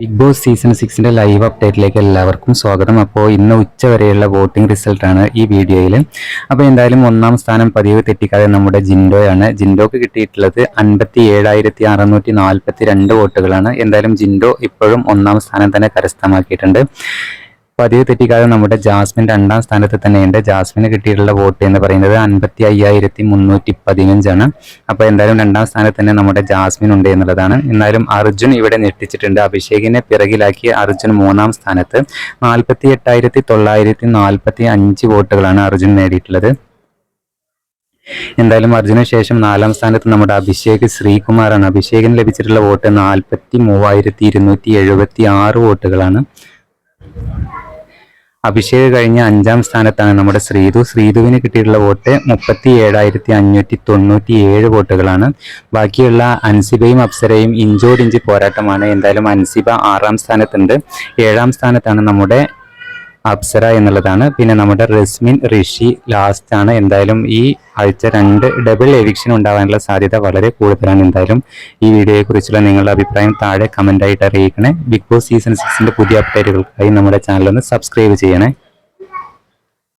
Big boss season 6 live അപ്ഡേറ്റിലേക്ക് എല്ലാവർക്കും സ്വാഗതം. അപ്പോൾ ഇന്ന് ഉച്ചവരെയുള്ള വോട്ടിംഗ് റിസൾട്ടാണ് ഈ വീഡിയോയിൽ. അപ്പോൾ എന്തായാലും ഒന്നാം സ്ഥാനം പതിവ് തെറ്റിക്കാതെ നമ്മുടെ ജിൻഡോയാണ്. ജിൻഡോക്ക് കിട്ടിയിട്ടുള്ളത് 57,642 വോട്ടുകളാണ്. എന്തായാലും ജിൻഡോ ഇപ്പോഴും ഒന്നാം സ്ഥാനം തന്നെ കരസ്ഥമാക്കിയിട്ടുണ്ട്. പതിവ് തെറ്റിക്കാതെ നമ്മുടെ ജാസ്മിൻ രണ്ടാം സ്ഥാനത്ത് തന്നെയുണ്ട്. ജാസ്മിന് കിട്ടിയിട്ടുള്ള വോട്ട് എന്ന് പറയുന്നത് 55,315 അപ്പോൾ എന്തായാലും രണ്ടാം സ്ഥാനത്ത് തന്നെ നമ്മുടെ ജാസ്മിൻ ഉണ്ട് എന്നുള്ളതാണ്. എന്നാലും അർജുൻ ഇവിടെ ഞെട്ടിച്ചിട്ടുണ്ട്. അഭിഷേകിനെ പിറകിലാക്കി അർജുൻ മൂന്നാം സ്ഥാനത്ത് 48,945 വോട്ടുകളാണ് അർജുൻ നേടിയിട്ടുള്ളത്. എന്തായാലും അർജുന് ശേഷം നാലാം സ്ഥാനത്ത് നമ്മുടെ അഭിഷേക് ശ്രീകുമാറാണ്. അഭിഷേകിന് ലഭിച്ചിട്ടുള്ള വോട്ട് 43,276 വോട്ടുകളാണ്. അഭിഷേക് കഴിഞ്ഞ അഞ്ചാം സ്ഥാനത്താണ് നമ്മുടെ ശ്രീധുവിന് കിട്ടിയിട്ടുള്ള വോട്ട് 37,597 വോട്ടുകളാണ്. ബാക്കിയുള്ള അൻസിബയും അപ്സരയും ഇഞ്ചോടിഞ്ച് പോരാട്ടമാണ്. എന്തായാലും അൻസിബ ആറാം സ്ഥാനത്തുണ്ട്. ഏഴാം സ്ഥാനത്താണ് നമ്മുടെ അപ്സര എന്നുള്ളതാണ്. പിന്നെ നമ്മുടെ റസ്മിൻ ഋഷി ലാസ്റ്റ് ആണ്. എന്തായാലും ഈ ആഴ്ച 2 ഡബിൾ എവിക്ഷൻ ഉണ്ടാകാനുള്ള സാധ്യത വളരെ കൂടുതലാണ്. എന്തായാലും ഈ വീഡിയോയെക്കുറിച്ചുള്ള നിങ്ങളുടെ അഭിപ്രായം താഴെ കമൻ്റായിട്ട് അറിയിക്കണേ. ബിഗ് ബോസ് സീസൺ 6 പുതിയ അപ്ഡേറ്റുകൾക്കായി നമ്മുടെ ചാനൽ ഒന്ന് സബ്സ്ക്രൈബ് ചെയ്യണേ.